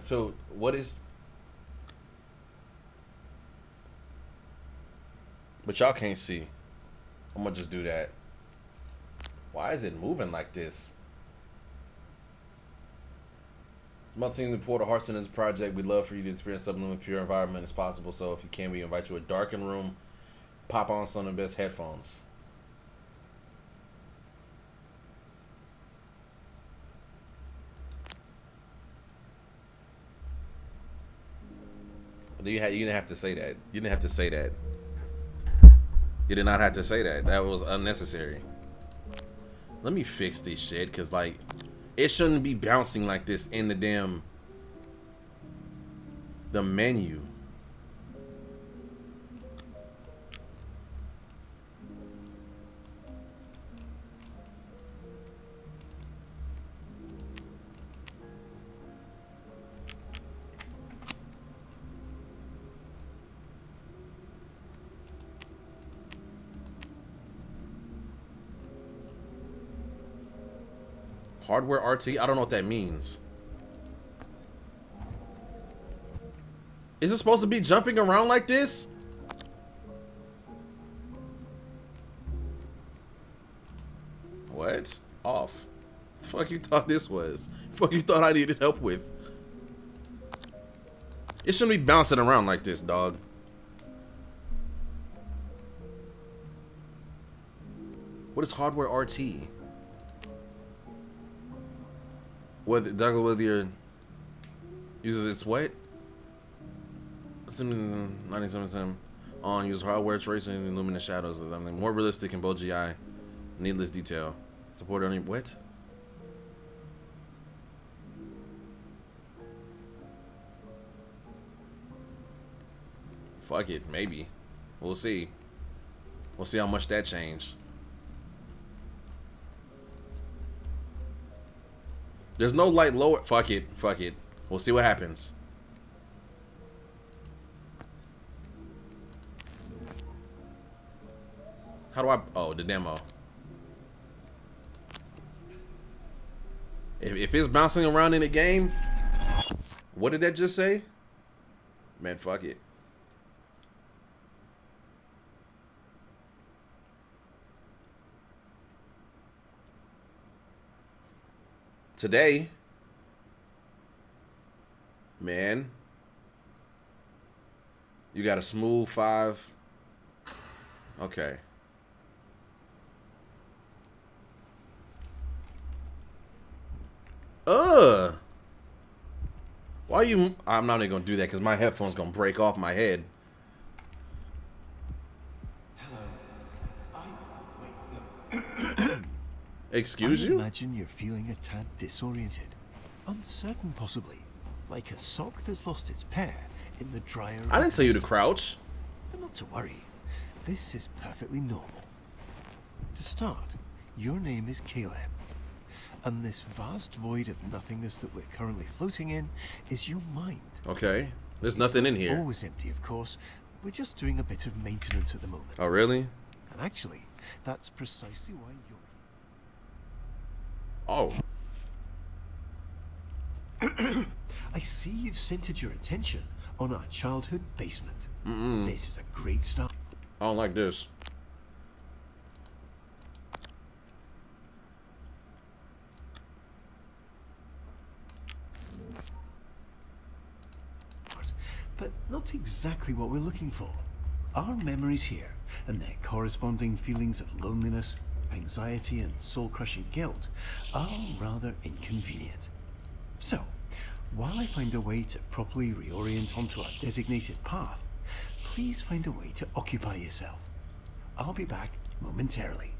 Until what is? But y'all can't see. I'm gonna just do that. Why is it moving like this? Small team to pour the hearts in this project. We'd love for you to experience Subliminal pure environment as possible. So if you can, we invite you to a darkened room. Pop on some of the best headphones. You didn't have to say that. You didn't have to say that. You did not have to say that. That was unnecessary. Let me fix this shit, because, like, it shouldn't be bouncing like this in the menu. Hardware RT? I don't know what that means. Is it supposed to be jumping around like this? What? Off. The fuck you thought this was? The fuck you thought I needed help with? It shouldn't be bouncing around like this, dog. What is hardware RT? Whether your uses its what? 97% on use hardware tracing and luminous shadows. I mean, more realistic in both GI. Needless detail. Support only what? Fuck it, maybe. We'll see. We'll see how much that changed. There's no light lower. Fuck it. Fuck it. We'll see what happens. How do I... Oh, the demo. If it's bouncing around in the game... What did that just say? Man, fuck it. Today, man, you got a smooth 5. Okay. Why you... I'm not even gonna do that because my headphone's gonna break off my head. Excuse you? I imagine you're feeling a tad disoriented, uncertain possibly, like a sock that's lost its pair in the dryer. I didn't tell you to crouch. But not to worry, this is perfectly normal. To start, your name is Caleb, and this vast void of nothingness that we're currently floating in is your mind. Okay, there's nothing in here. Always empty, of course. We're just doing a bit of maintenance at the moment. Oh, really? And actually, that's precisely why you're... Oh. I see you've centered your attention on our childhood basement. This is a great start. I don't like this. But not exactly what we're looking for. Our memories here and their corresponding feelings of loneliness, anxiety, and soul-crushing guilt are rather inconvenient. So, while I find a way to properly reorient onto our designated path, please find a way to occupy yourself. I'll be back momentarily.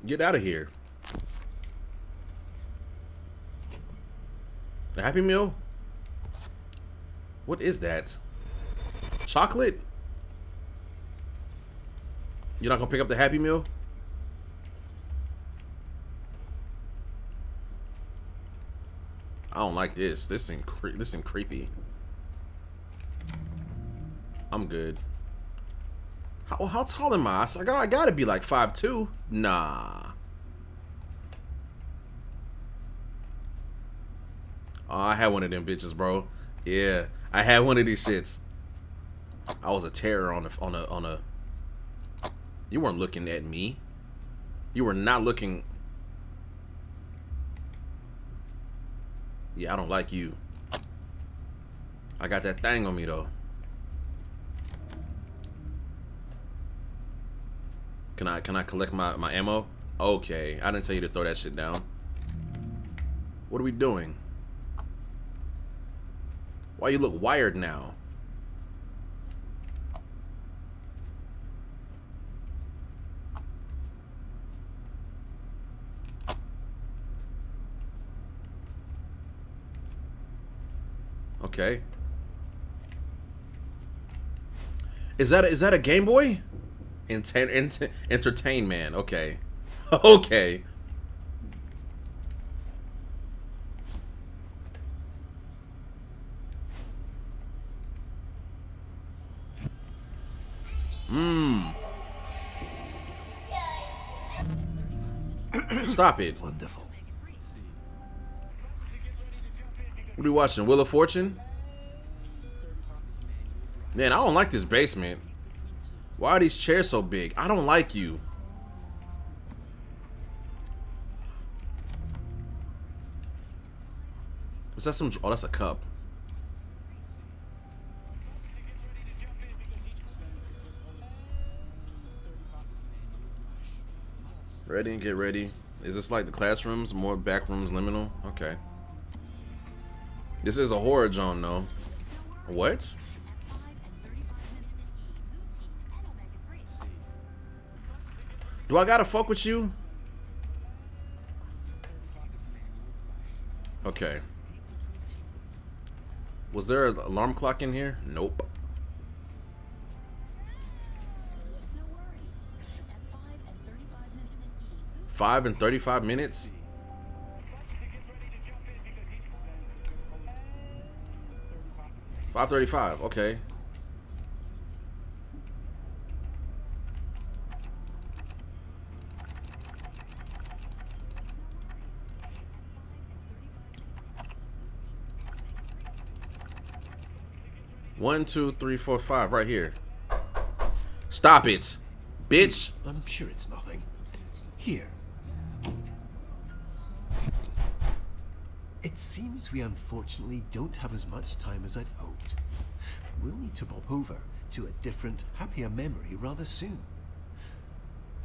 Get out of here. A Happy Meal? What is that? Chocolate? You're not gonna pick up the Happy Meal? I don't like this. This seems creepy. I'm good. How tall am I? I gotta be like 5'2". Nah. Oh, I had one of them bitches, bro. Yeah, I had one of these shits. I was a terror on a. You weren't looking at me. You were not looking. Yeah, I don't like you. I got that thing on me though. Can I collect my ammo? Okay, I didn't tell you to throw that shit down. What are we doing? Why you look wired now? Okay. Is that a Game Boy? Entertain man. Okay. Okay. Stop it. Wonderful. What are you watching? Wheel of Fortune? Man, I don't like this basement. Why are these chairs so big? I don't like you. Is that some... Oh, that's a cup. Ready and get ready. Is this like the classrooms? More back rooms, liminal? Okay. This is a horror zone, though. What? Do I gotta fuck with you? Okay. Was there an alarm clock in here? Nope. 5 and 35 minutes? $5:35, okay. One, two, three, four, five, right here. Stop it, bitch. I'm sure it's nothing. Here. It seems we unfortunately don't have as much time as I'd hoped. We'll need to pop over to a different, happier memory rather soon.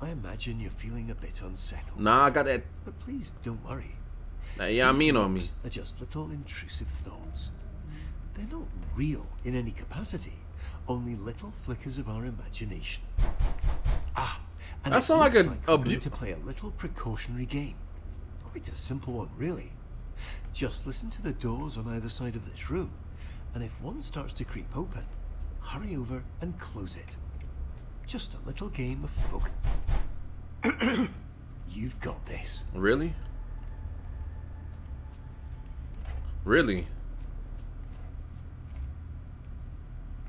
I imagine you're feeling a bit unsettled. Nah, I got that. But please don't worry. Yeah, I mean on me. These are just little intrusive thoughts. They're not real in any capacity, only little flickers of our imagination. Ah, and That sounds like we're going to play a little precautionary game. Quite a simple one, really. Just listen to the doors on either side of this room, and if one starts to creep open, hurry over and close it. Just a little game of focus. You've got this. Really? Really?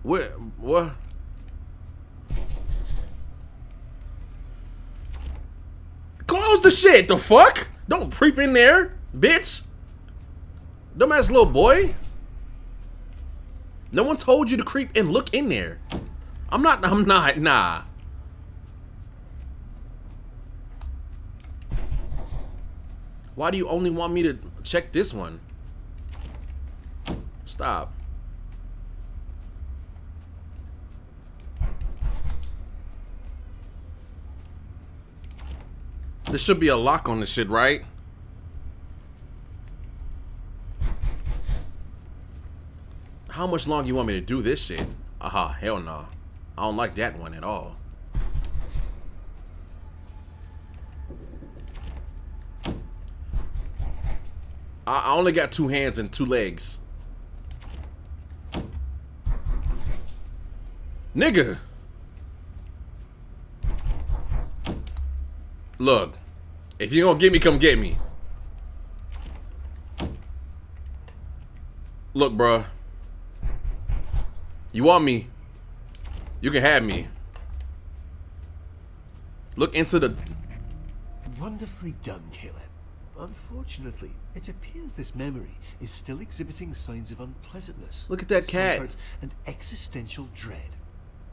What? Close the shit, the fuck? Don't creep in there, bitch. Dumbass little boy. No one told you to creep and look in there. I'm not, nah. Why do you only want me to check this one? Stop. There should be a lock on this shit, right? How much longer you want me to do this shit? Aha, hell no. I don't like that one at all. I only got 2 hands and 2 legs. Nigga. Look, if you're gonna get me, come get me. Look, bruh. You want me? You can have me. Look into the... Wonderfully done, Caleb. Unfortunately, it appears this memory is still exhibiting signs of unpleasantness. Look at that cat. discomfort, and existential dread.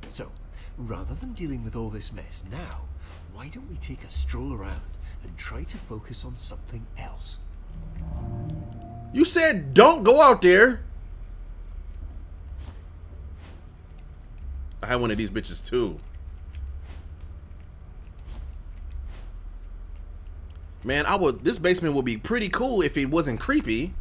So, rather than dealing with all this mess now, why don't we take a stroll around and try to focus on something else? You said don't go out there. I had one of these bitches too. Man, this basement would be pretty cool if it wasn't creepy.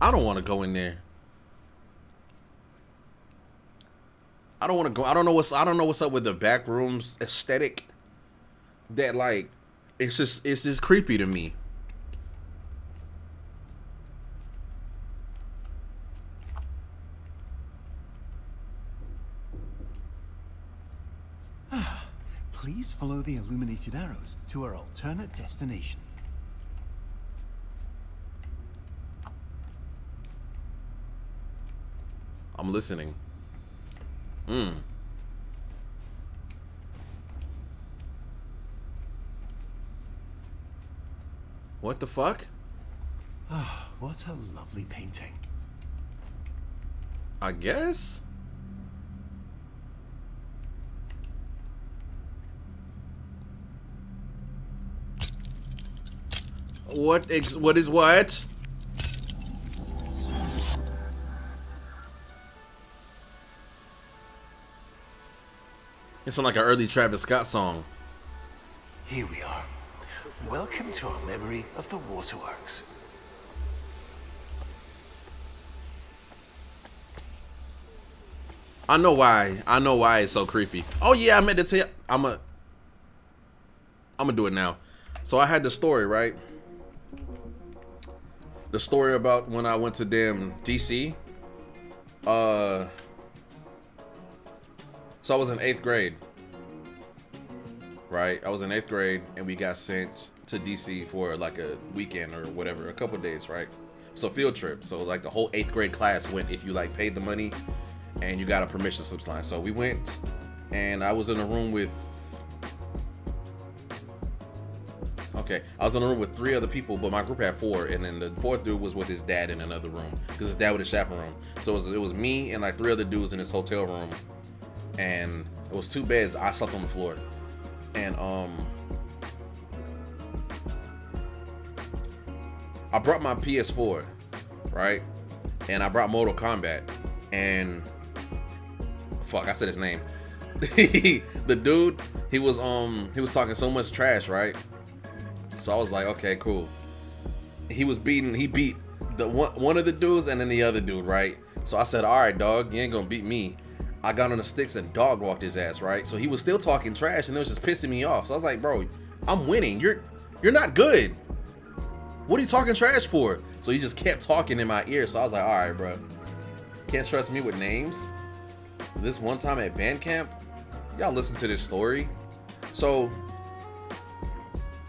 I don't want to go in there. I don't want to go. I don't know what's up with the back rooms aesthetic. That like, it's just creepy to me. Please follow the illuminated arrows to our alternate destination. I'm listening. What the fuck? Ah, what a lovely painting. I guess. What is what? It sounds like an early Travis Scott song. Here we are. Welcome to our memory of the waterworks. I know why. I know why it's so creepy. Oh yeah, I meant to tell you. I'm gonna do it now. So I had the story, right? The story about when I went to damn DC. So I was in 8th grade, right? I was in 8th grade and we got sent to DC for like a weekend or whatever, a couple days, right? So field trip. So like the whole 8th grade class went if you like paid the money and you got a permission slip line. So we went and I was in a room with, I was in a room with 3 other people, but my group had 4, and then the 4th dude was with his dad in another room because his dad was a chaperone. So it was me and like 3 other dudes in this hotel room. And it was 2 beds. I slept on the floor, and I brought my PS4, right? And I brought Mortal Kombat, and fuck, I said his name. The dude, he was talking so much trash, right? So I was like, okay, cool. He beat the one of the dudes and then the other dude, right? So I said, all right, dog, you ain't gonna beat me. I got on the sticks and dog walked his ass, right? So he was still talking trash and it was just pissing me off. So I was like, bro, I'm winning. You're not good. What are you talking trash for? So he just kept talking in my ear. So I was like, all right, bro. Can't trust me with names. This one time at band camp, y'all listen to this story. So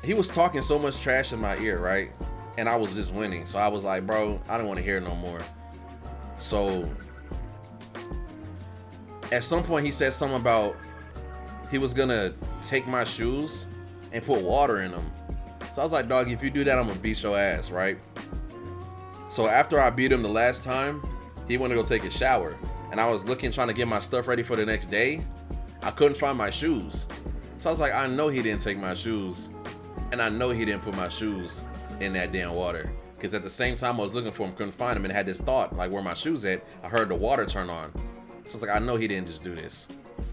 he was talking so much trash in my ear, right? And I was just winning. So I was like, bro, I don't want to hear it no more. So at some point he said something about he was gonna take my shoes and put water in them. So I was like, dog, if you do that, I'm gonna beat your ass, right? So after I beat him the last time, he went to go take a shower. And I was trying to get my stuff ready for the next day. I couldn't find my shoes. So I was like, I know he didn't take my shoes. And I know he didn't put my shoes in that damn water. Because at the same time I was looking for him, couldn't find him, and had this thought, like, where my shoes at? I heard the water turn on. So I was like, I know he didn't just do this.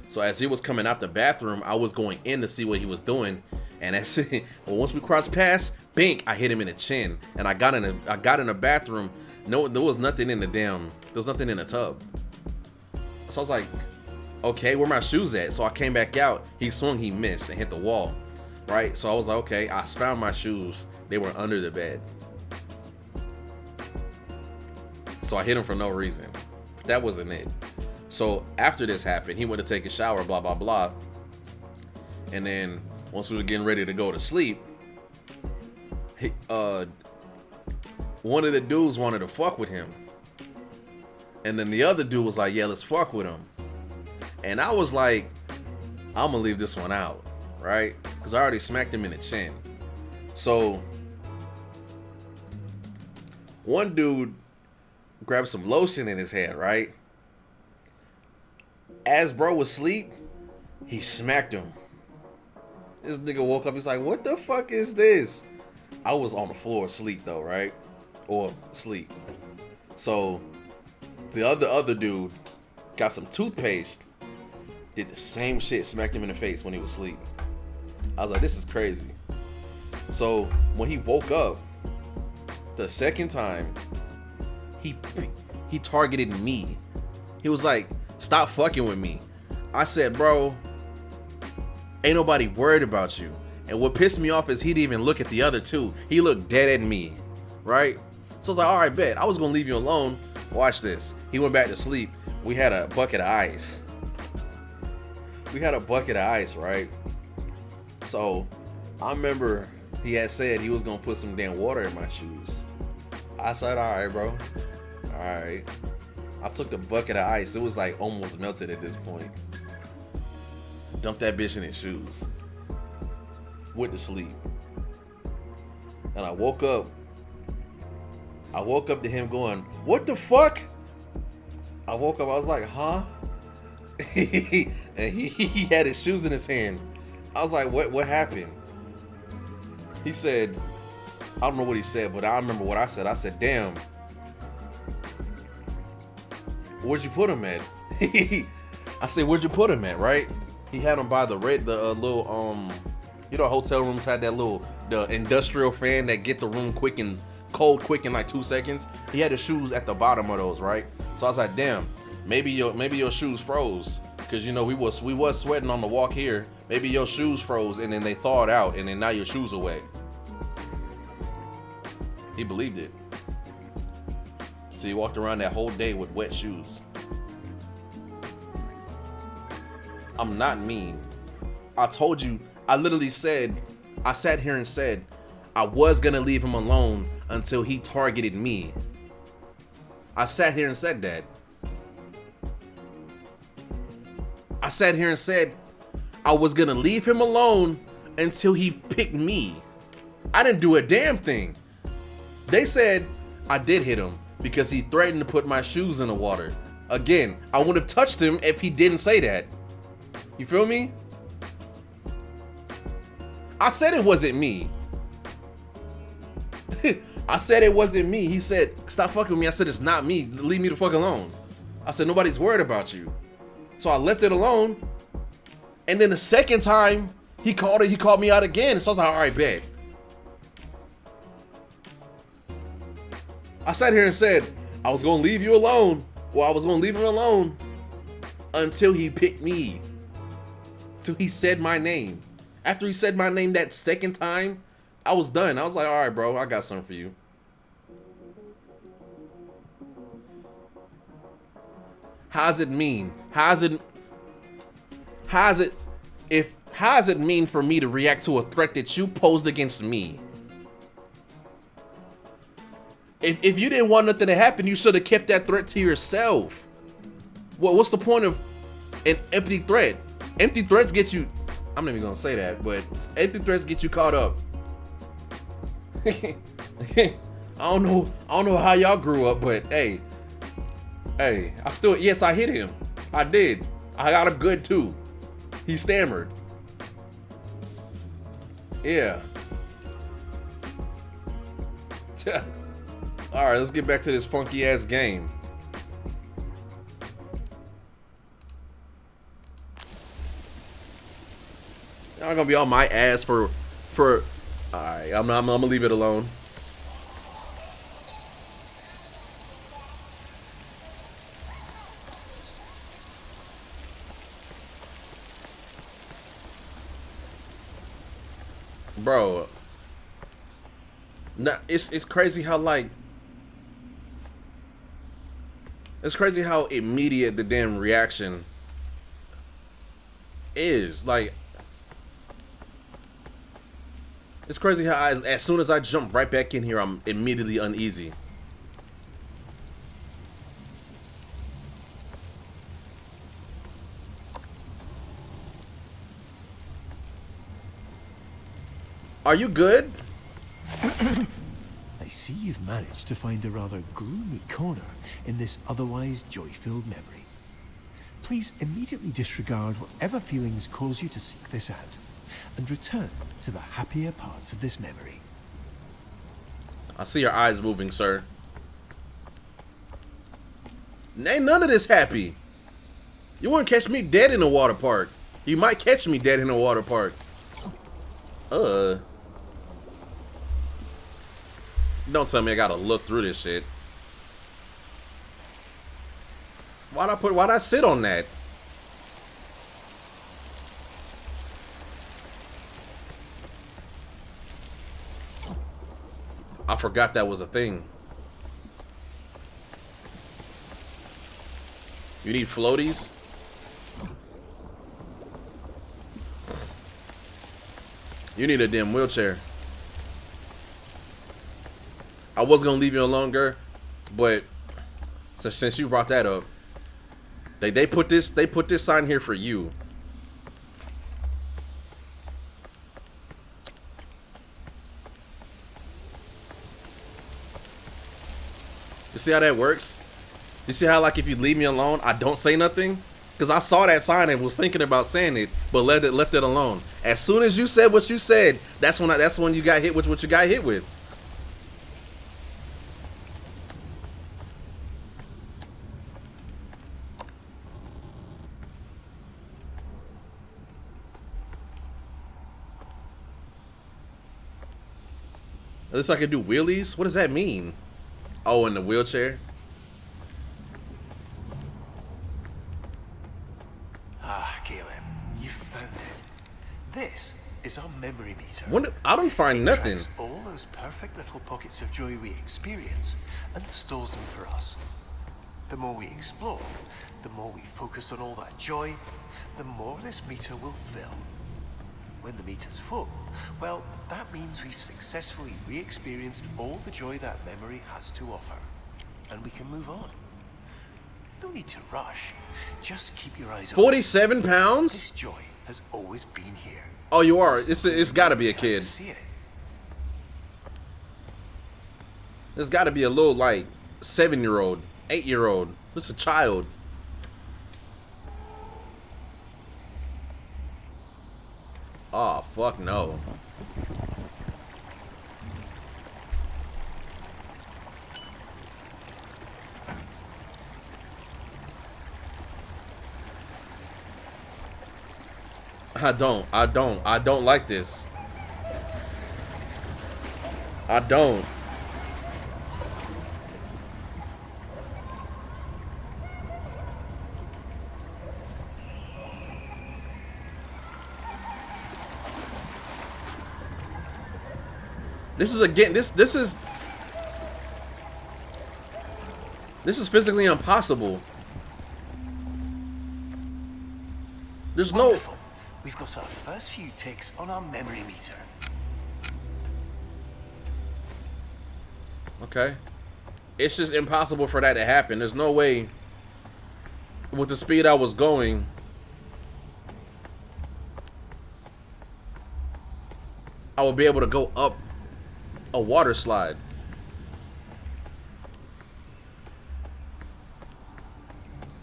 So as he was coming out the bathroom, I was going in to see what he was doing. And that's it. Well, once we crossed paths, bink, I hit him in the chin. And I got in the bathroom. No, there was nothing in the tub. So I was like, okay, where my shoes at? So I came back out. He swung, he missed, and hit the wall. Right? So I was like, okay, I found my shoes. They were under the bed. So I hit him for no reason. That wasn't it. So after this happened, he went to take a shower, blah, blah, blah. And then once we were getting ready to go to sleep, one of the dudes wanted to fuck with him. And then the other dude was like, yeah, let's fuck with him. And I was like, I'm gonna leave this one out, right? Because I already smacked him in the chin. So one dude grabbed some lotion in his head, right? As bro was asleep, he smacked him. This nigga woke up, he's like, what the fuck is this? I was on the floor asleep though, right? Or sleep. So the other dude got some toothpaste, did the same shit, smacked him in the face when he was asleep. I was like, this is crazy. So when he woke up the second time, he targeted me. He was like, stop fucking with me. I said, bro, ain't nobody worried about you. And what pissed me off is he didn't even look at the other two. He looked dead at me, right? So I was like, all right, bet. I was gonna leave you alone. Watch this. He went back to sleep. We had a bucket of ice. Right? So I remember he had said he was gonna put some damn water in my shoes. I said, all right, bro. All right. I took the bucket of ice. It was like almost melted at this point. Dumped that bitch in his shoes. Went to sleep. And I woke up to him going, what the fuck? I woke up, I was like, huh? And he had his shoes in his hand. I was like, what happened? He said, I don't know what he said, but I remember what I said. I said, damn. Where'd you put him at? I said, where'd you put him at, right? He had him by the little, you know, hotel rooms had that the industrial fan that get the room cold quick in like 2 seconds. He had his shoes at the bottom of those, right? So I was like, damn, maybe your shoes froze. Cause you know, we was sweating on the walk here. Maybe your shoes froze and then they thawed out and then now your shoes are wet. He believed it. So he walked around that whole day with wet shoes. I'm not mean. I told you, I literally said, I sat here and said, I was gonna leave him alone until he targeted me. I sat here and said that. I sat here and said, I was gonna leave him alone until he picked me. I didn't do a damn thing. They said I did hit him because he threatened to put my shoes in the water. Again, I would have touched him if he didn't say that. You feel me? I said it wasn't me. I said it wasn't me. He said, stop fucking with me. I said, it's not me. Leave me the fuck alone. I said, nobody's worried about you. So I left it alone. And then the second time he called me out again. So I was like, all right, bet. I sat here and said, I was going to leave you alone. Well, I was going to leave him alone until he picked me. Till he said my name. After he said my name that second time, I was done. I was like, all right, bro, I got something for you. How's it mean? How's it mean for me to react to a threat that you posed against me? If you didn't want nothing to happen, you should have kept that threat to yourself. What's the point of an empty threat? Empty threats get you, I'm not even gonna say that, but empty threats get you caught up. I don't know how y'all grew up, but hey, yes, I hit him. I did. I got him good too. He stammered. Yeah. All right, let's get back to this funky ass game. Y'all gonna be on my ass for. All right, I'm gonna leave it alone. Bro, nah, it's crazy how it's crazy how immediate the damn reaction is. Like, It's crazy how as soon as I jump right back in here, I'm immediately uneasy. Are you good? I see you've managed to find a rather gloomy corner in this otherwise joy-filled memory. Please immediately disregard whatever feelings cause you to seek this out, and return to the happier parts of this memory. I see your eyes moving, sir. Ain't none of this happy. You wouldn't catch me dead in a water park. You might catch me dead in a water park. Don't tell me I gotta look through this shit. Why'd I sit on that? I forgot that was a thing. You need floaties? You need a damn wheelchair. I was gonna leave you alone, girl, but since you brought that up, they put this sign here for you. You see how that works? You see how, like, if you leave me alone, I don't say nothing? Because I saw that sign and was thinking about saying it, but left it alone. As soon as you said what you said, that's when you got hit with what you got hit with. At least I can do wheelies? What does that mean? Oh, in the wheelchair? Ah, Caleb, you found it. This is our memory meter. I don't find nothing. Tracks all those perfect little pockets of joy we experience and stores them for us. The more we explore, the more we focus on all that joy, the more this meter will fill. When the meter's full, well, that means we've successfully re-experienced all the joy that memory has to offer. And we can move on. No need to rush. Just keep your eyes open. 47 pounds? This joy has always been here. Oh, you are. It's gotta be a kid. There's gotta be a little, like, 7-year-old, 8-year-old. It's a child. Oh, fuck no. I don't like this. I don't. This is again, this is physically impossible. There's Wonderful. No. We've got our first few ticks on our memory meter. Okay. It's just impossible for that to happen. There's no way with the speed I was going. I would be able to go up a water slide.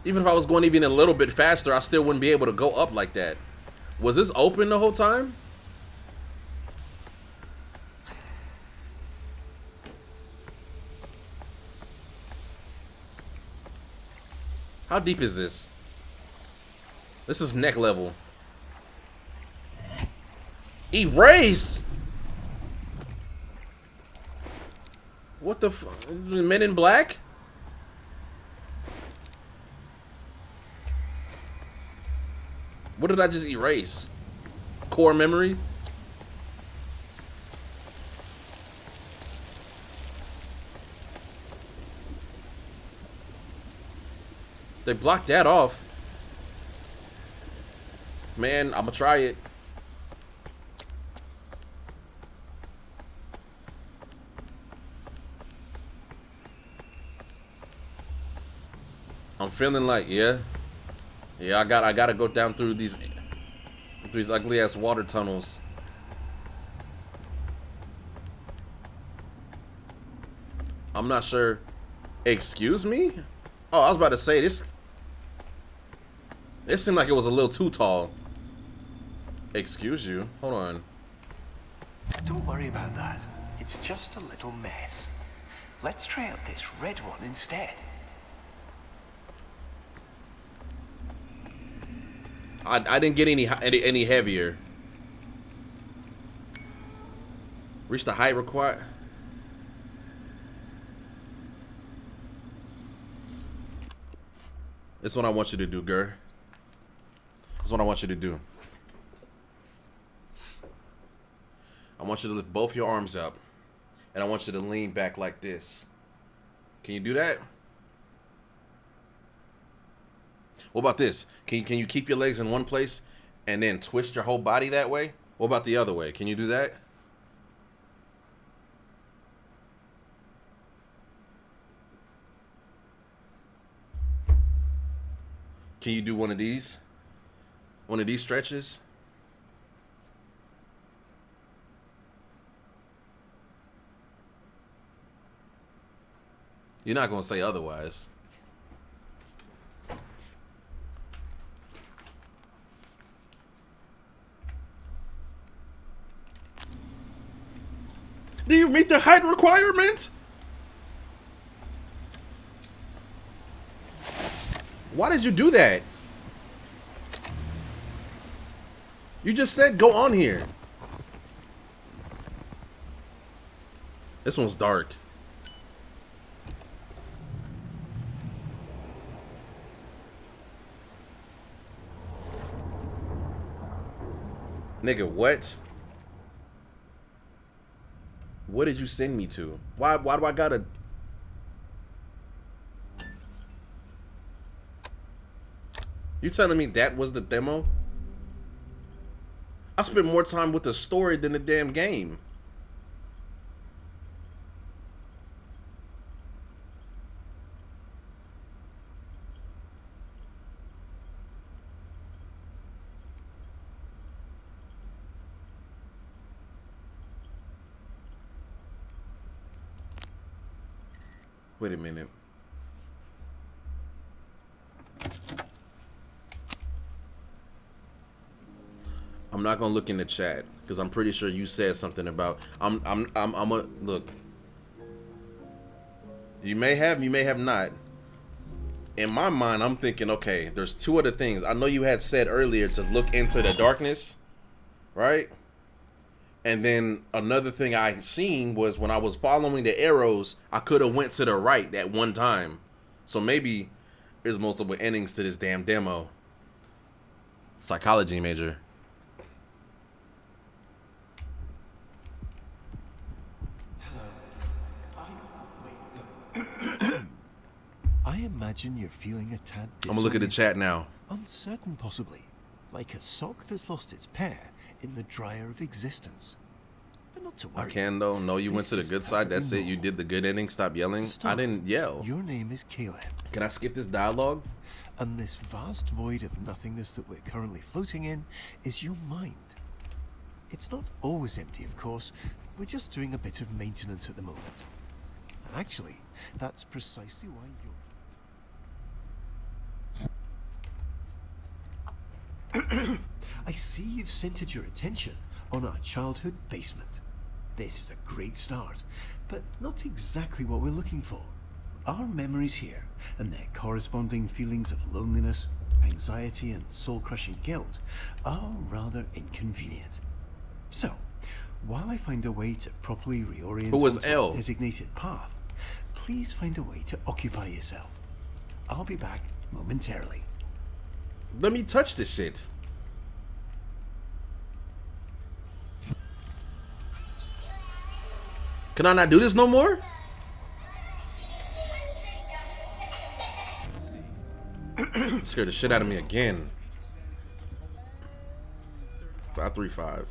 Even if I was going even a little bit faster, I still wouldn't be able to go up like that. Was this open the whole time? How deep is this? This is neck level. Erase! What the f- Men in Black? What did I just erase? Core memory? They blocked that off. Man, I'ma try it. I'm feeling like, yeah. I gotta go down through these ugly ass water tunnels. I'm not sure. Excuse me? Oh, I was about to say this. It seemed like it was a little too tall. Excuse you. Hold on. Don't worry about that. It's just a little mess. Let's try out this red one instead. I didn't get any heavier. Reach the height required. This is what I want you to do, girl. This is what I want you to do. I want you to lift both your arms up. And I want you to lean back like this. Can you do that? What about this? Can you keep your legs in one place and then twist your whole body that way? What about the other way? Can you do that? Can you do one of these? One of these stretches? You're not going to say otherwise. Do you meet the height requirement? Why did you do that? You just said go on here. This one's dark. Nigga, what? What did you send me to? Why do I gotta... You telling me that was the demo? I spent more time with the story than the damn game. Wait a minute. I'm not gonna look in the chat because I'm pretty sure you said something about I'm a look. You may have not. In my mind, I'm thinking, okay, there's two other things. I know you had said earlier to look into the darkness, right? And then another thing I seen was when I was following the arrows, I could have went to the right at one time. So maybe there's multiple endings to this damn demo. Psychology major. I imagine you're feeling a tad I'm gonna look at the chat now. uncertain possibly, like a sock that's lost its pair in the dryer of existence. But not to worry. I can though. No, you went to the good side. That's it. You did the good ending. Stop yelling. I didn't yell. Your name is Caleb. Can I skip this dialogue? And this vast void of nothingness that we're currently floating in is your mind. It's not always empty, of course. We're just doing a bit of maintenance at the moment. And actually, that's precisely why I see you've centered your attention on our childhood basement. This is a great start, but not exactly what we're looking for. Our memories here and their corresponding feelings of loneliness, anxiety, and soul-crushing guilt are rather inconvenient. So, while I find a way to properly reorient Who was onto L? a designated path, please find a way to occupy yourself. I'll be back momentarily. Let me touch this shit. Can I not do this no more? Scared the shit out of me again. 535.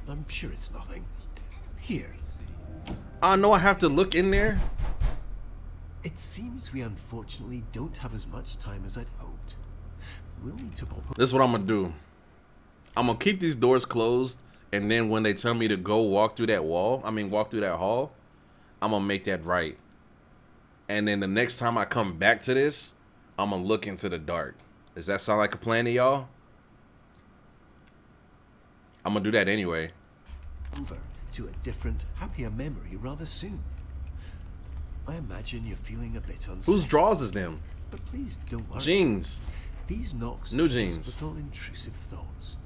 I'm sure it's nothing. Here. I know I have to look in there. It seems we unfortunately don't have as much time as I'd hoped. We'll need to pop. This is what I'm gonna do. I'm gonna keep these doors closed, and then when they tell me to go walk through that walk through that hall, I'm gonna make that right. And then the next time I come back to this, I'm gonna look into the dark. Does that sound like a plan to y'all? I'm gonna do that anyway. Over to a different, happier memory rather soon. I imagine you're feeling a bit unsafe. Whose drawers is them? But please don't worry. Jeans. These knocks New are jeans. just little intrusive thoughts.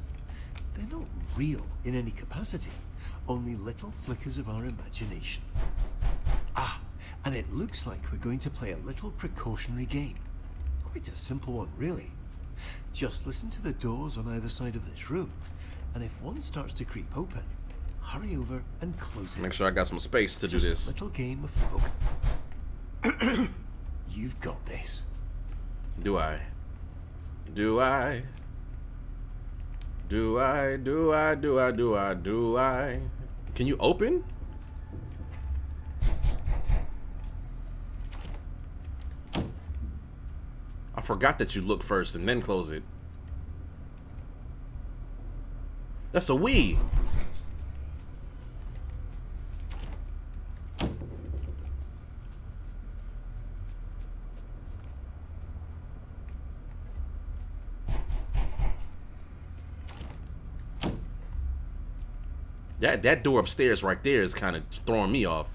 They're not real in any capacity, only little flickers of our imagination. Ah, and it looks like we're going to play a little precautionary game. Quite a simple one, really. Just listen to the doors on either side of this room, and if one starts to creep open, hurry over and close it. Make sure I got some space to do Just this. a little game of focus. You've got this. Do I? Do I? Do I? Do I? Do I? Do I? Do I? Can you open? I forgot that you look first and then close it. That's a Wii. That door upstairs right there is kind of throwing me off.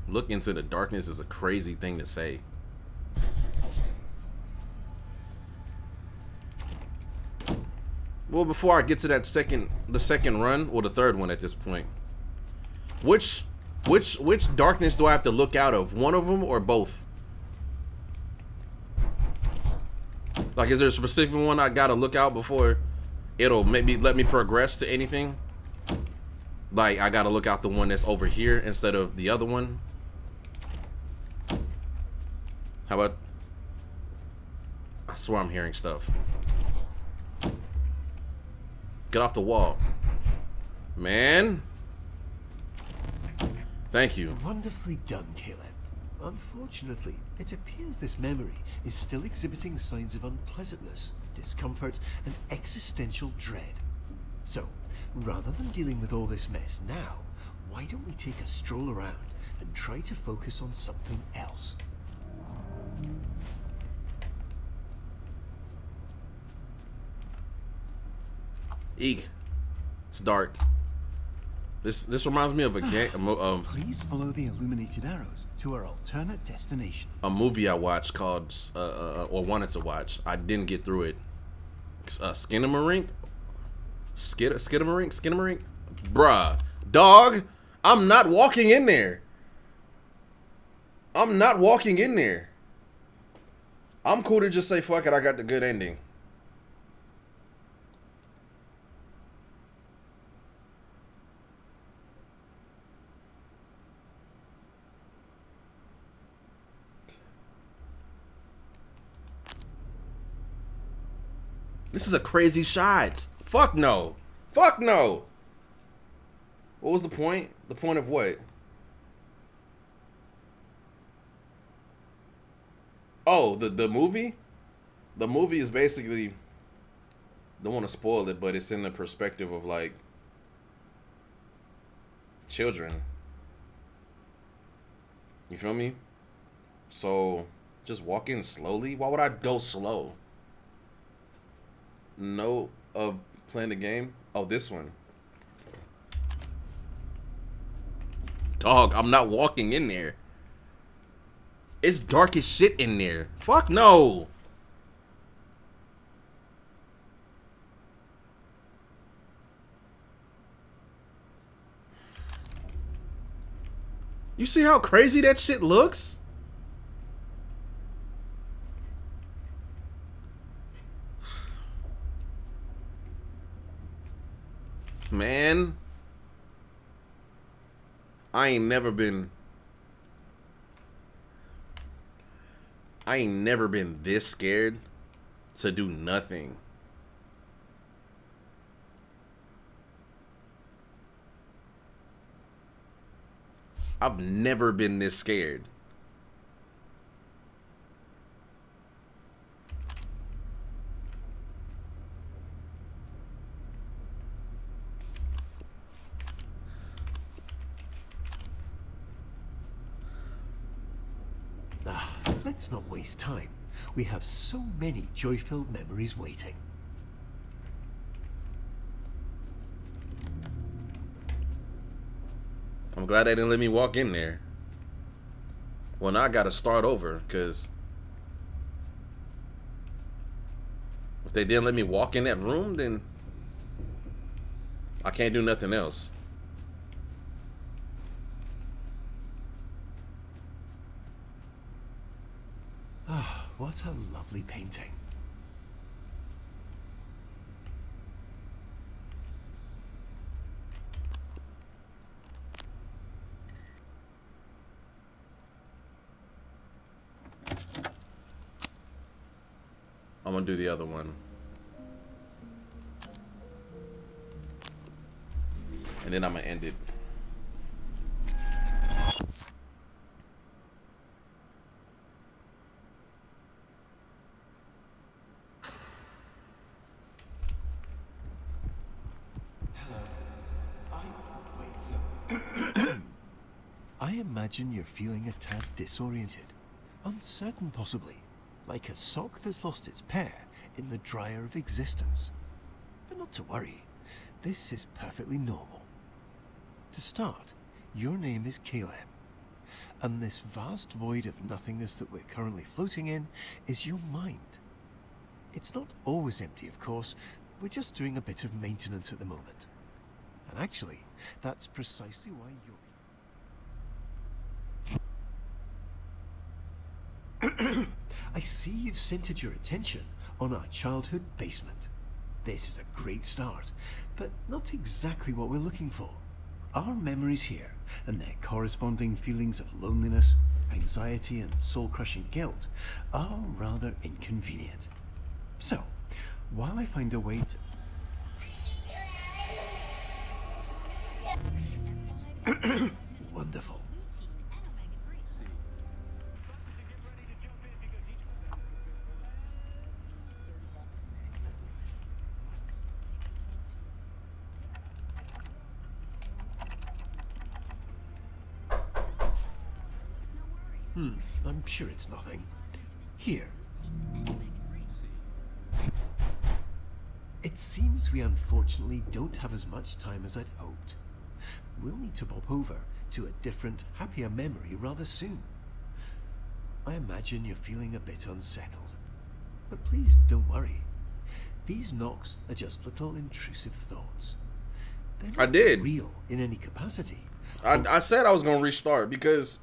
Look into the darkness is a crazy thing to say. Well, before I get to that the second run, or the third one at this point, which darkness do I have to look out of? One of them or both? Like, is there a specific one I gotta look out before it'll maybe let me progress to anything? Like, I gotta look out the one that's over here instead of the other one? How about... I swear I'm hearing stuff. Get off the wall. Man. Thank you. Wonderfully done, Caleb. Unfortunately, it appears this memory is still exhibiting signs of unpleasantness, discomfort, and existential dread. So, rather than dealing with all this mess now, why don't we take a stroll around and try to focus on something else? Eek. It's dark. This reminds me of a game. Please follow the illuminated arrows to our alternate destination. A movie I watched called, or wanted to watch. I didn't get through it. Skinamarink? Skinamarink? Bruh. Dog, I'm not walking in there. I'm not walking in there. I'm cool to just say, fuck it, I got the good ending. This is a crazy shot. Fuck no. Fuck no. What was the point? The point of what? Oh, the movie? The movie is basically... Don't want to spoil it, but it's in the perspective of, like, children. You feel me? So, just walk in slowly. Why would I go slow? Note of playing the game. Oh, this one. Dog, I'm not walking in there. It's dark as shit in there. Fuck no. You see how crazy that shit looks? Man, I ain't never been this scared to do nothing. I've never been this scared. Let's not waste time. We have so many joy-filled memories waiting. I'm glad they didn't let me walk in there. Well, now I gotta start over, because if they didn't let me walk in that room, then I can't do nothing else. Ah, what a lovely painting. I'm gonna do the other one. And then I'm gonna end it. I imagine you're feeling a tad disoriented, uncertain possibly, like a sock that's lost its pair in the dryer of existence. But not to worry, this is perfectly normal. To start, your name is Caleb, and this vast void of nothingness that we're currently floating in is your mind. It's not always empty, of course. We're just doing a bit of maintenance at the moment. And actually, that's precisely why you're... I see you've centered your attention on our childhood basement. This is a great start, but not exactly what we're looking for. Our memories here, and their corresponding feelings of loneliness, anxiety, and soul-crushing guilt, are rather inconvenient. So, while I find a way to... Wonderful. I'm sure it's nothing. Here. It seems we unfortunately don't have as much time as I'd hoped. We'll need to pop over to a different, happier memory rather soon. I imagine you're feeling a bit unsettled. But please don't worry. These knocks are just little intrusive thoughts. They're not real in any capacity. I said I was going to restart because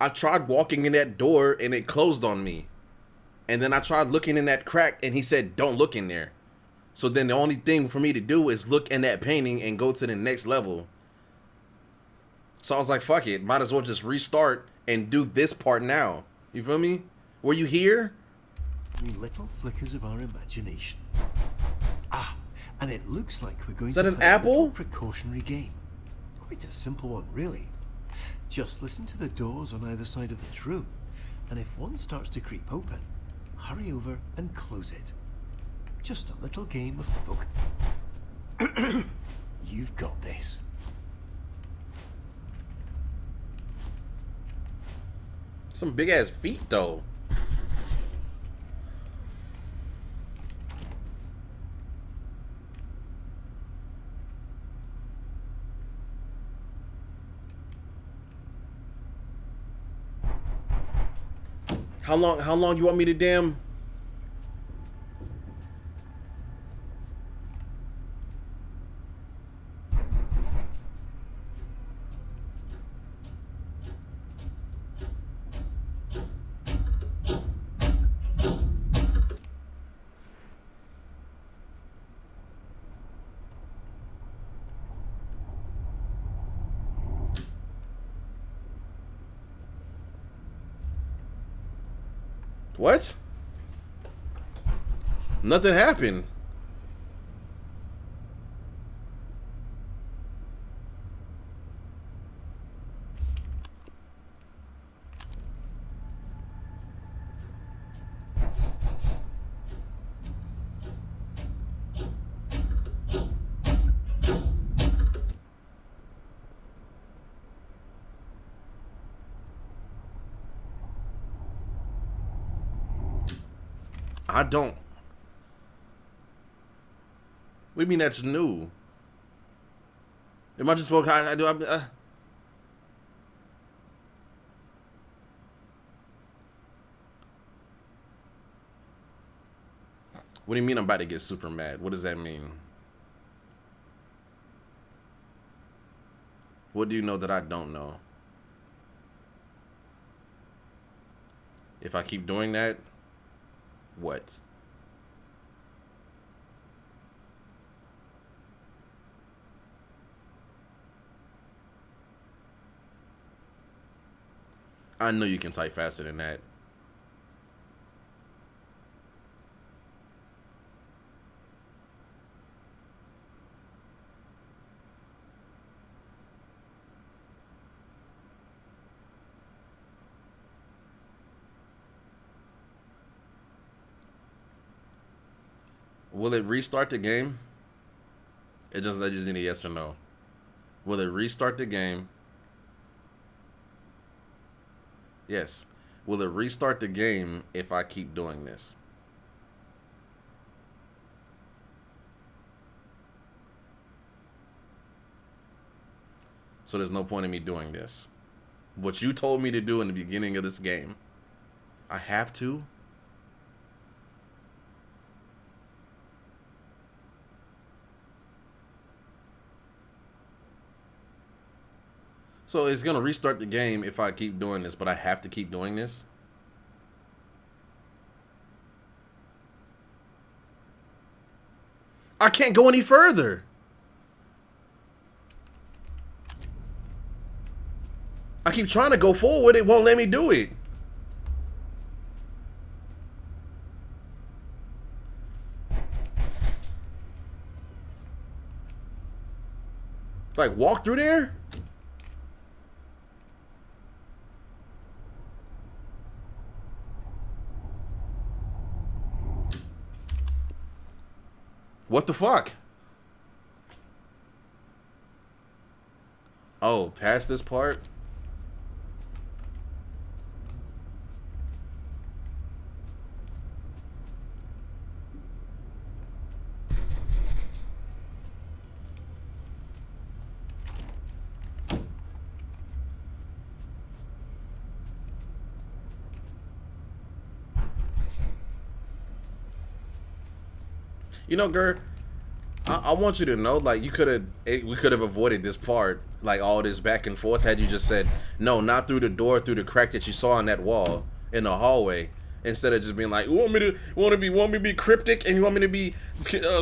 I tried walking in that door and it closed on me. And then I tried looking in that crack and he said, don't look in there. So then the only thing for me to do is look in that painting and go to the next level. So I was like, fuck it. Might as well just restart and do this part now. You feel me? Were you here? Little flickers of our imagination. Ah, and it looks like we're going to play an apple? A precautionary game. Quite a simple one, really. Just listen to the doors on either side of this room, and if one starts to creep open, hurry over and close it. Just a little game of focus. You've got this. Some big ass feet though. How long you want me to damn? What? Nothing happened. I don't. What do you mean that's new? Am I just supposed to do? What do you mean I'm about to get super mad? What does that mean? What do you know that I don't know? If I keep doing that, what? I know you can type faster than that. Will it restart the game? I just need a yes or no. Will it restart the game? Yes. Will it restart the game if I keep doing this? So there's no point in me doing this. What you told me to do in the beginning of this game, I have to? So it's going to restart the game if I keep doing this, but I have to keep doing this? I can't go any further. I keep trying to go forward. It won't let me do it. Like, walk through there? What the fuck? Oh, past this part? You know, Gert, I want you to know, like, we could have avoided this part, like all this back and forth, had you just said, no, not through the door, through the crack that you saw on that wall in the hallway, instead of just being like, want me to be cryptic and you want me to be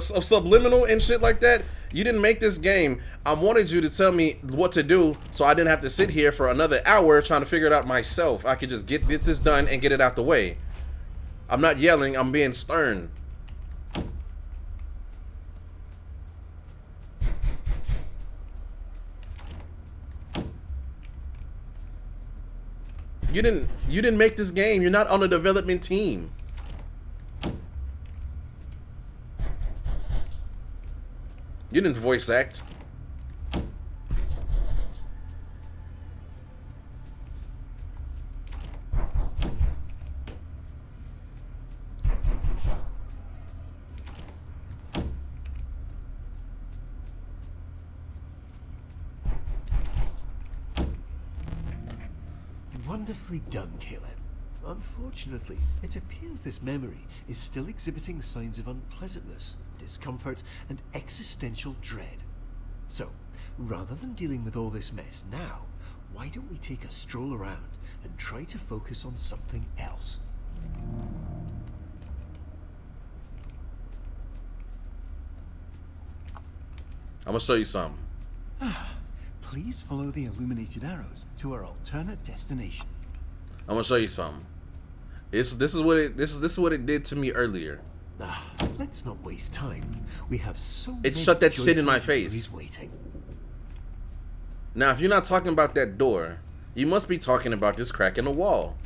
subliminal and shit like that. You didn't make this game. I wanted you to tell me what to do, so I didn't have to sit here for another hour trying to figure it out myself. I could just get this done and get it out the way. I'm not yelling. I'm being stern. You didn't make this game. You're not on the development team. You didn't voice act. Wonderfully done, Caleb. Unfortunately, it appears this memory is still exhibiting signs of unpleasantness, discomfort, and existential dread. So, rather than dealing with all this mess now, why don't we take a stroll around and try to focus on something else? I'm gonna show you something. Please follow the illuminated arrows to our alternate destination. I'm gonna show you something. This is what it did to me earlier. Let's not waste time. We have so It many shut that shit in my joyful face. memories waiting. Now, if you're not talking about that door, you must be talking about this crack in the wall.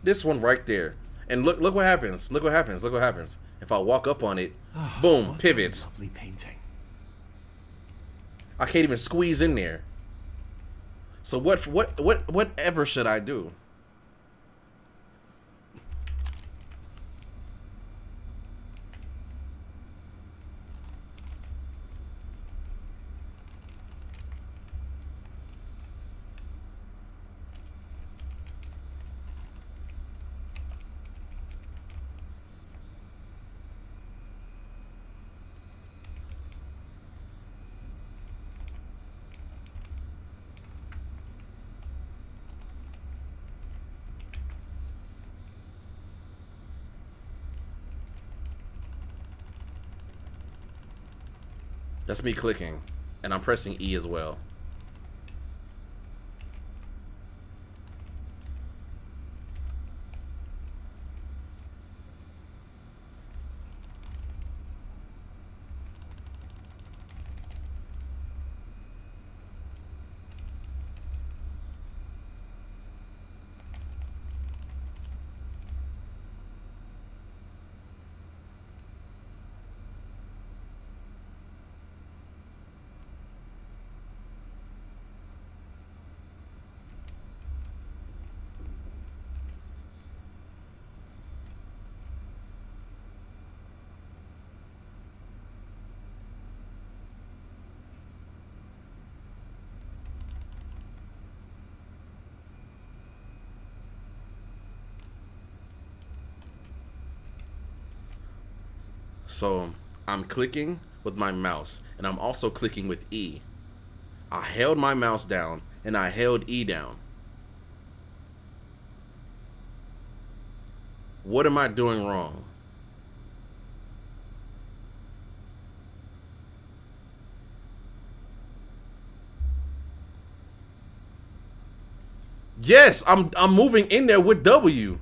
This one right there. And look what happens. Look what happens. Look what happens. If I walk up on it, boom, What a pivot. lovely painting. I can't even squeeze in there. So whatever should I do? That's me clicking, and I'm pressing E as well. So I'm clicking with my mouse, and I'm also clicking with E. I held my mouse down, and I held E down. What am I doing wrong? Yes, I'm moving in there with W.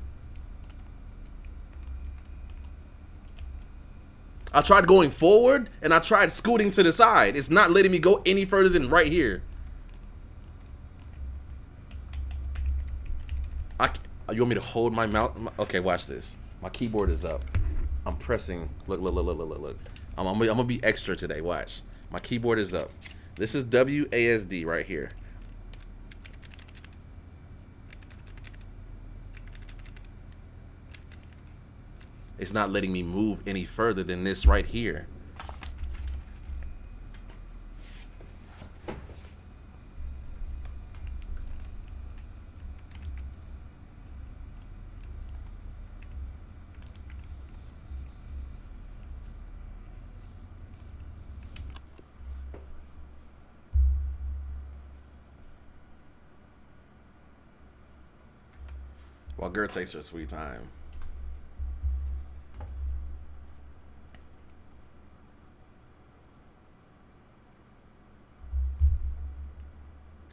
I tried going forward, and I tried scooting to the side. It's not letting me go any further than right here. You want me to hold my mouse? Okay, watch this. My keyboard is up. I'm pressing. Look. I'm gonna be extra today. Watch. My keyboard is up. This is WASD right here. It's not letting me move any further than this right here. While girl takes her sweet time.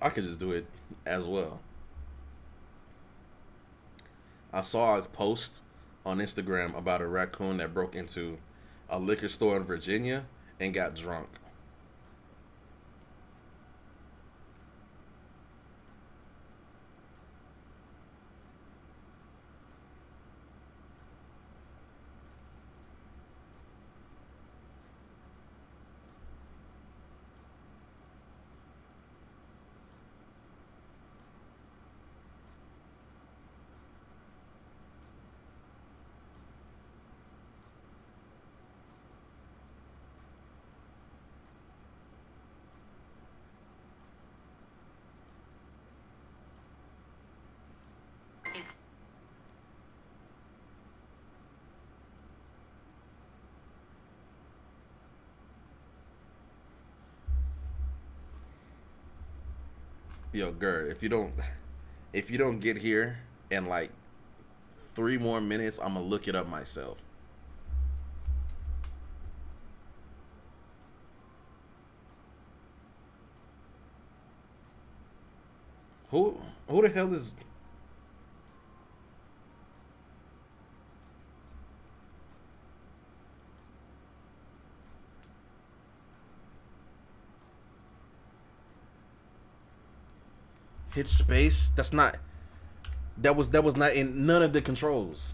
I could just do it as well. I saw a post on Instagram about a raccoon that broke into a liquor store in Virginia and got drunk. Yo, Gert, if you don't get here in like 3 more minutes, I'm gonna look it up myself. Who the hell is hit space? That was not in none of the controls.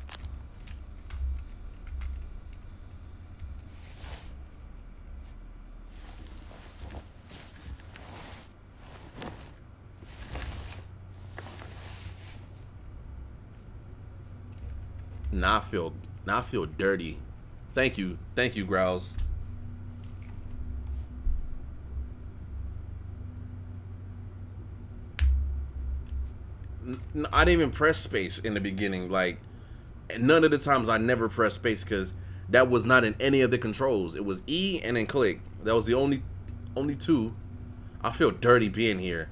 Now I feel dirty. Thank you, Growls. I didn't even press space in the beginning. Like, none of the times I never pressed space because that was not in any of the controls. It was E and then click. That was the only 2. I feel dirty being here.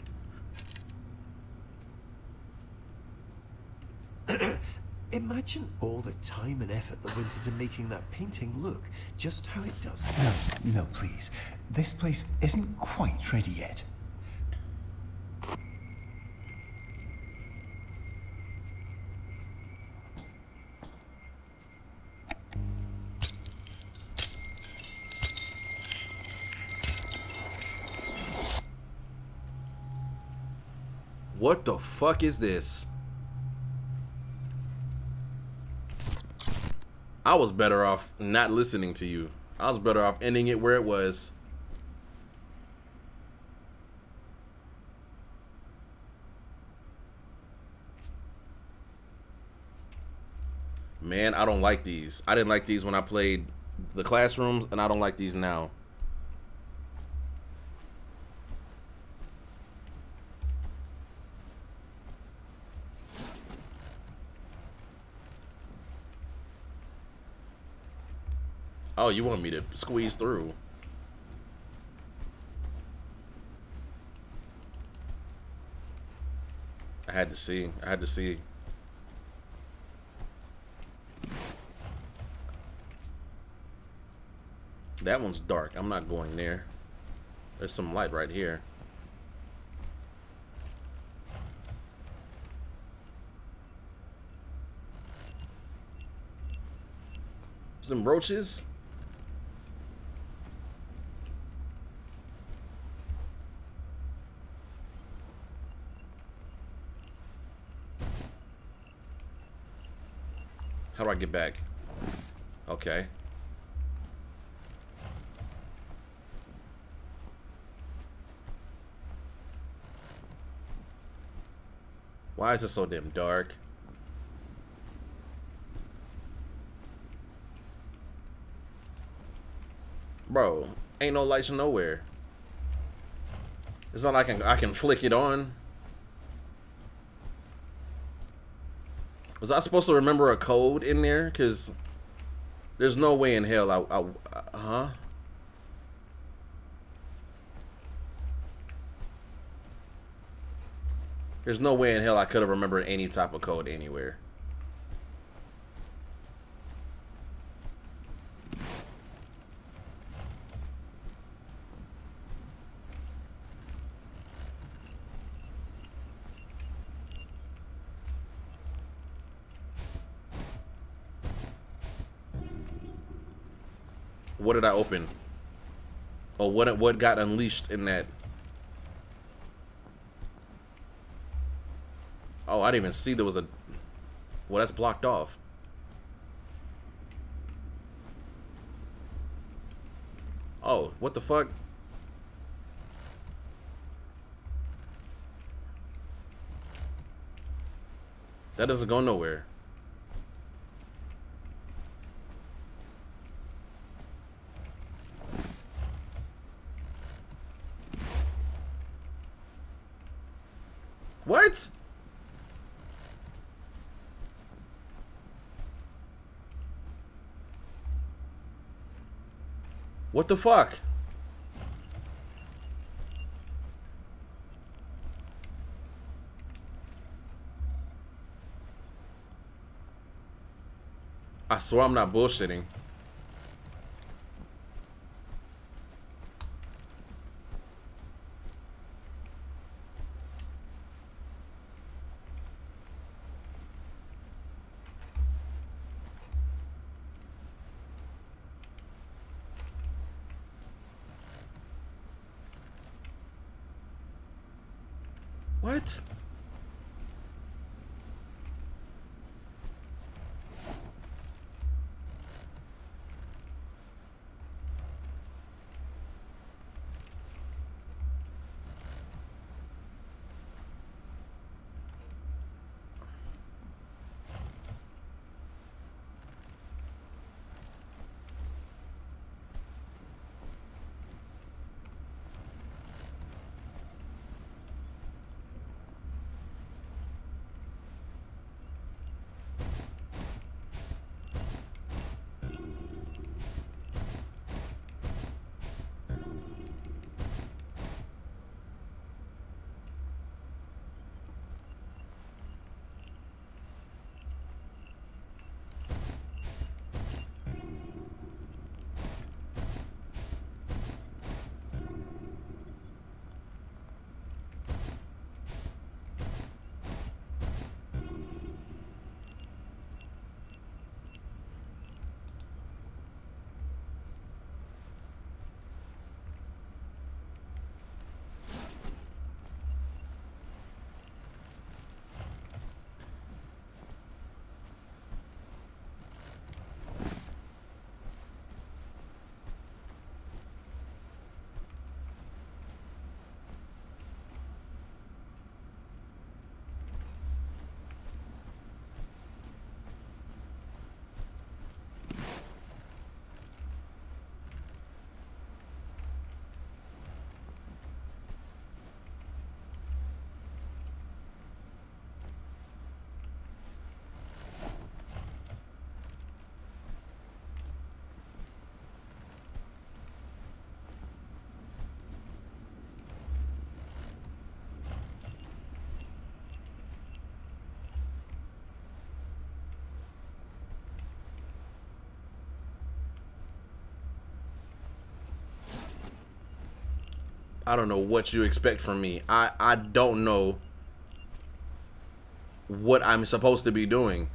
Imagine all the time and effort that went into making that painting look just how it does. No, please. This place isn't quite ready yet. What the fuck is this? I was better off not listening to you. I was better off ending it where it was. Man, I don't like these. I didn't like these when I played the classrooms, and I don't like these now. Oh, you want me to squeeze through? I had to see. I had to see. That one's dark. I'm not going there. There's some light right here. Some roaches. How do I get back? Okay. Why is it so damn dark? Bro, ain't no lights nowhere. It's not like I can flick it on. Was I supposed to remember a code in there? Because there's no way in hell huh? There's no way in hell I could have remembered any type of code anywhere. What did I open? Oh, what got unleashed in that? Oh, I didn't even see there was a... Well, that's blocked off. Oh, what the fuck? That doesn't go nowhere. What? What the fuck? I swear I'm not bullshitting. What? I don't know what you expect from me. I don't know what I'm supposed to be doing.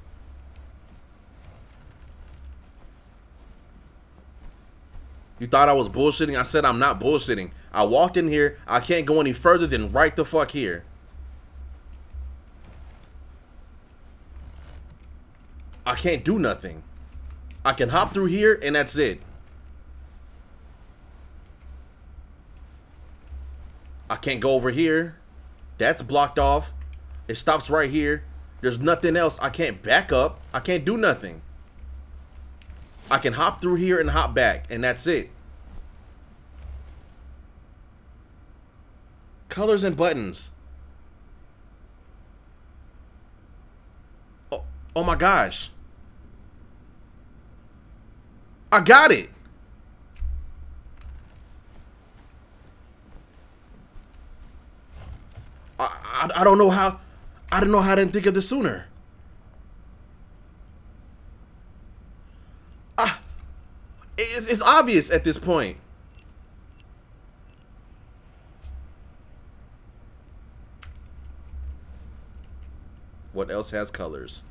You thought I was bullshitting? I said I'm not bullshitting. I walked in here. I can't go any further than right the fuck here. I can't do nothing. I can hop through here and that's it. I can't go over here. That's blocked off. It stops right here. There's nothing else. I can't back up. I can't do nothing. I can hop through here and hop back, and that's it. Colors and buttons. Oh my gosh. I got it. I don't know how. I don't know how I didn't think of this sooner. It's obvious at this point. What else has colors?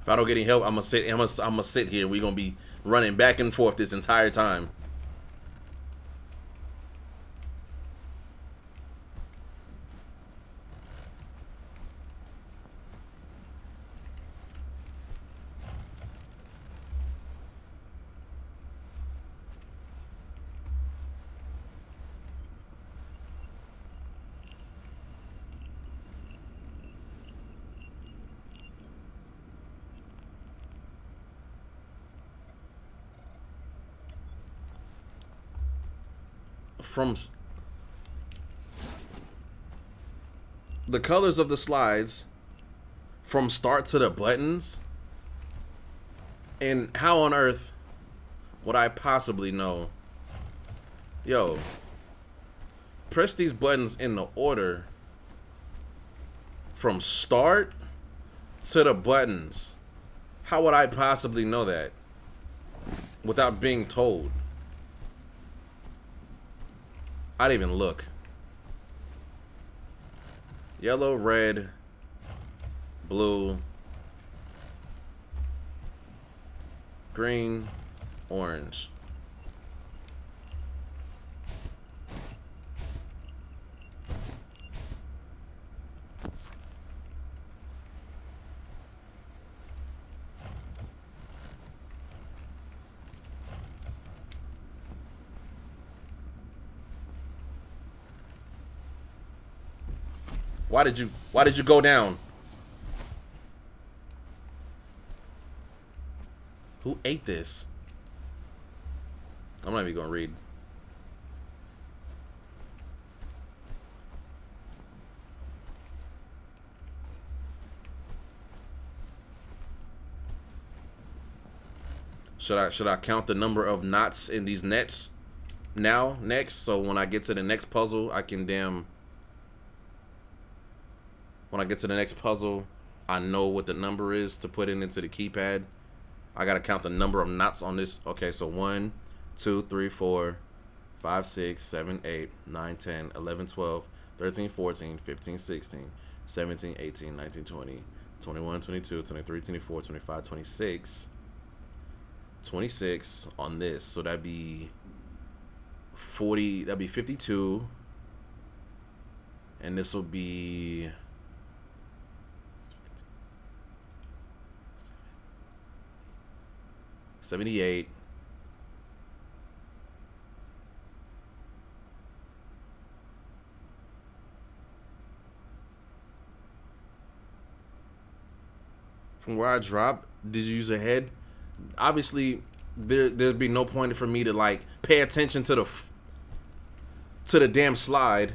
If I don't get any help, I'm gonna sit. I'm gonna sit here. We're gonna be running back and forth this entire time. From the colors of the slides, from start to the buttons, and how on earth would I possibly know? Yo, press these buttons in the order from start to the buttons. How would I possibly know that without being told? I didn't even look. Yellow, red, blue, green, orange. Why did you go down? Who ate this? I'm not even gonna read. Should I count the number of knots in these nets now next, so when I get to the next puzzle I can when I get to the next puzzle, I know what the number is to put into the keypad. I gotta count the number of knots on this. Okay, so 1, 2, 3, 4, 5, 6, 7, 8, 9, 10, 11, 12, 13, 14, 15, 16, 17, 18, 19, 20, 21, 22, 23, 24, 25, 26. 26 on this. So that'd be 40, that'd be 52. And this will be 78. From where I dropped, did you use a head? Obviously, there'd be no point for me to like pay attention to the damn slide.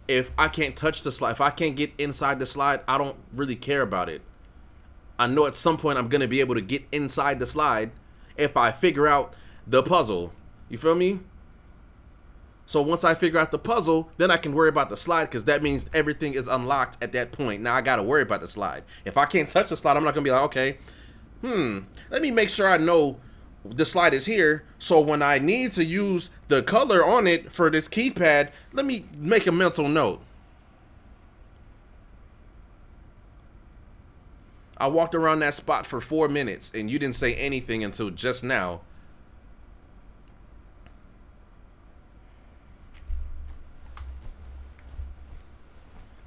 If I can't touch the slide, if I can't get inside the slide, I don't really care about it. I know at some point I'm gonna be able to get inside the slide if I figure out the puzzle. You feel me? So once I figure out the puzzle, then I can worry about the slide, because that means everything is unlocked at that point. Now I gotta worry about the slide. If I can't touch the slide, I'm not gonna be like, okay, let me make sure I know the slide is here, so when I need to use the color on it for this keypad, let me make a mental note. I walked around that spot for 4 minutes and you didn't say anything until just now.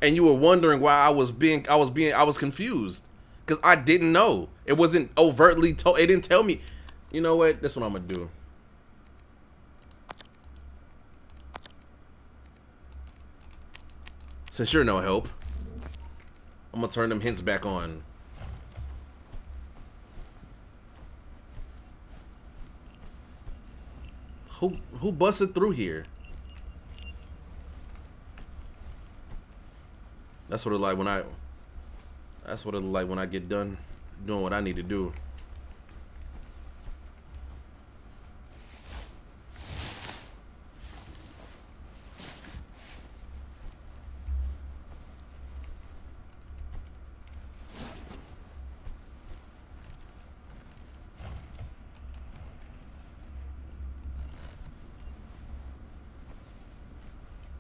And you were wondering why I was confused, because I didn't know. It wasn't overtly told. It didn't tell me. You know what? That's what I'm gonna do. Since you're no help, I'm gonna turn them hints back on. Who busted through here? That's what it like when I get done doing what I need to do.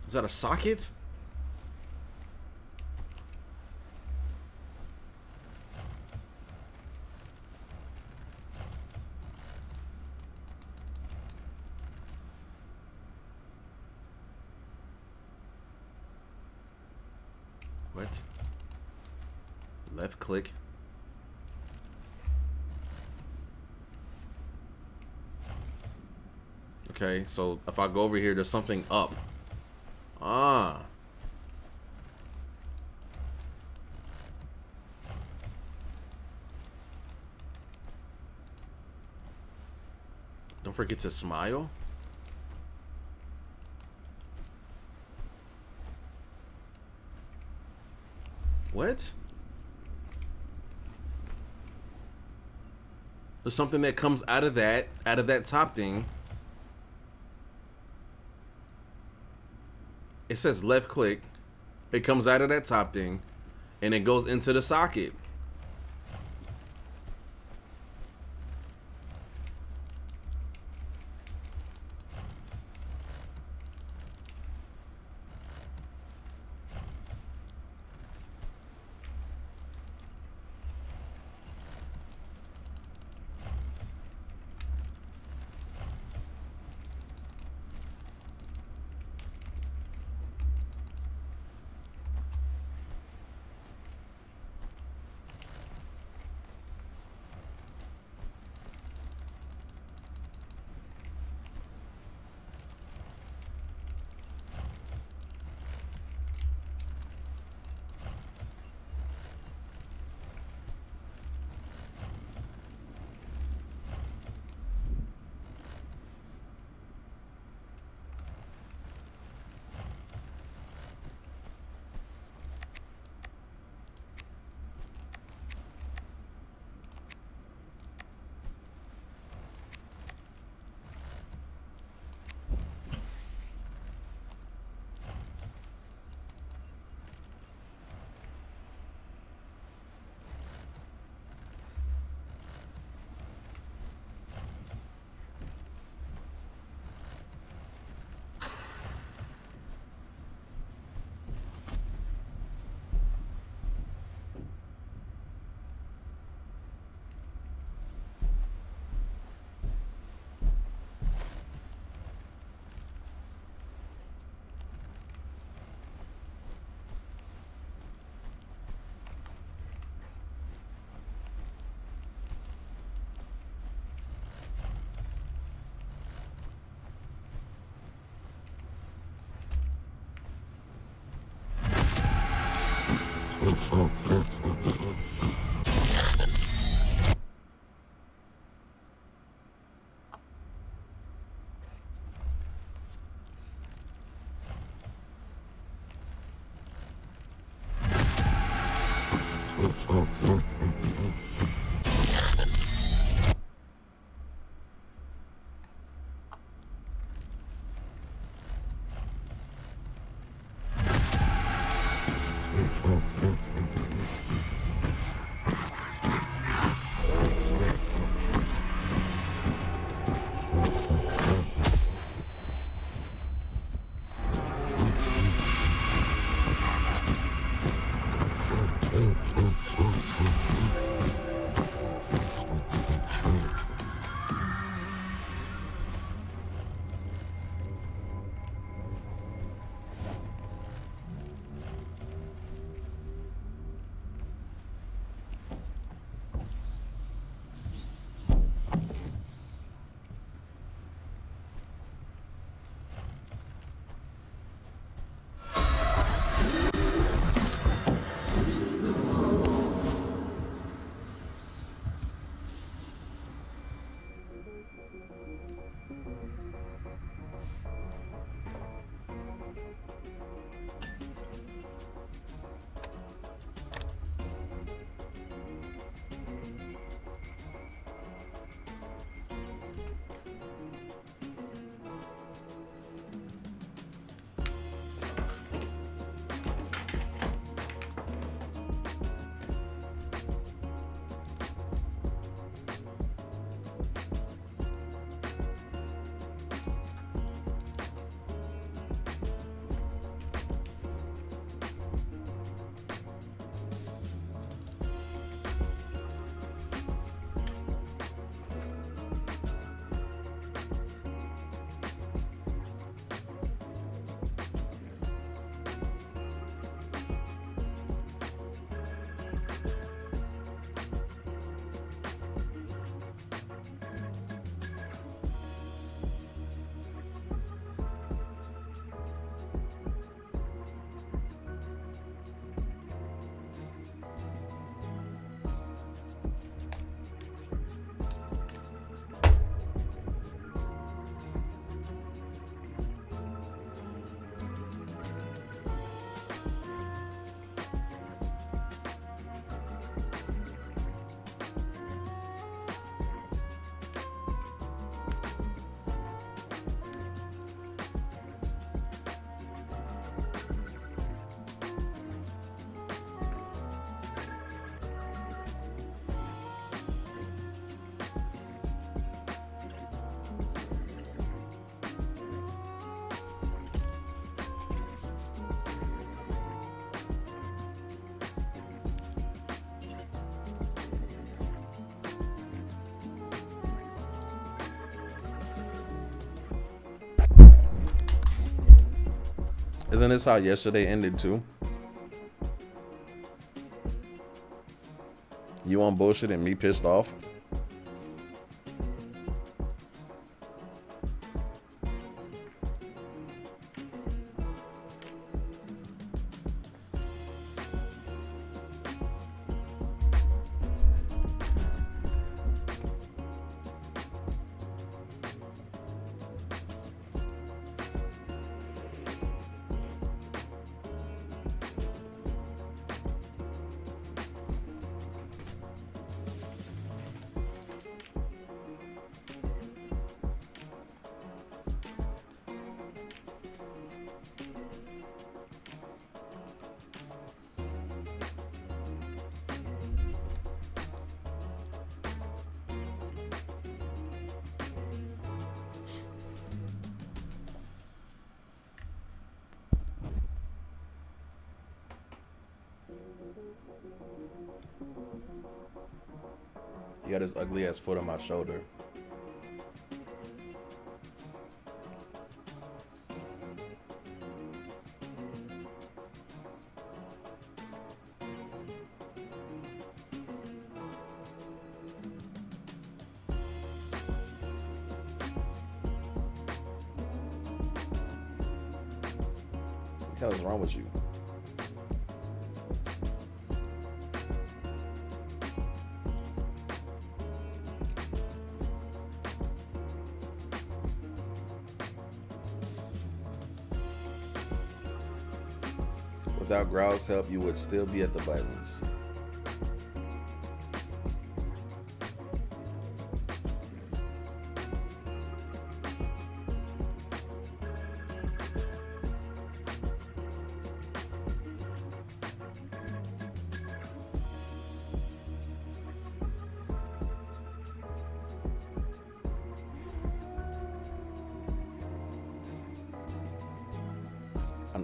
Is that a socket? What? Left click. Okay, so if I go over here, there's something up. Ah. Don't forget to smile. What? There's something that comes out of that top thing. It says left click. It comes out of that top thing, and it goes into the socket. Isn't this how yesterday ended too? You on bullshit and me pissed off? You got his ugly ass foot on my shoulder. What the hell is wrong with you? Without Growl's help, you would still be at the buttons.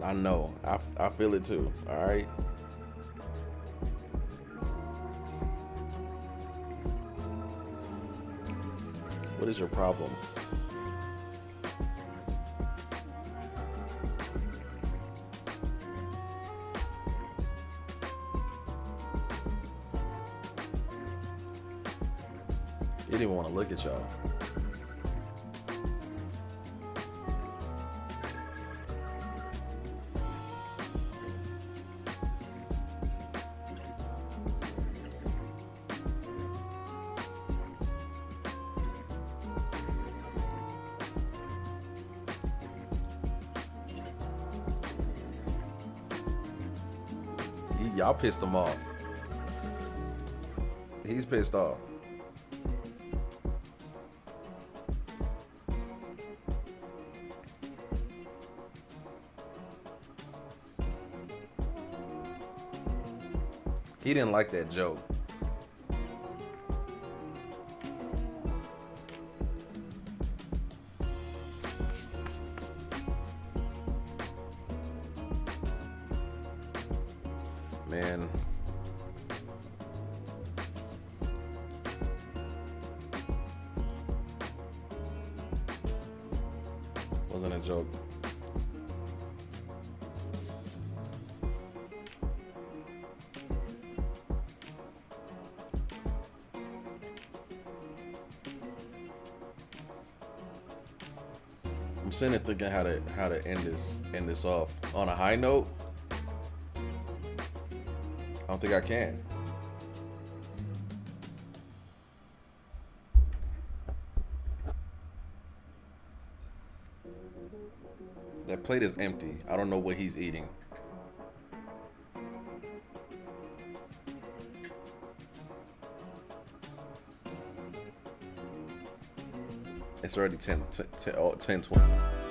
I know. I feel it too. All right. What is your problem? You didn't even want to look at y'all. Y'all pissed him off. He's pissed off. He didn't like that joke. Man. Wasn't a joke. I'm sitting there thinking how to end this off on a high note. I don't think I can. That plate is empty. I don't know what he's eating. It's already 10:20.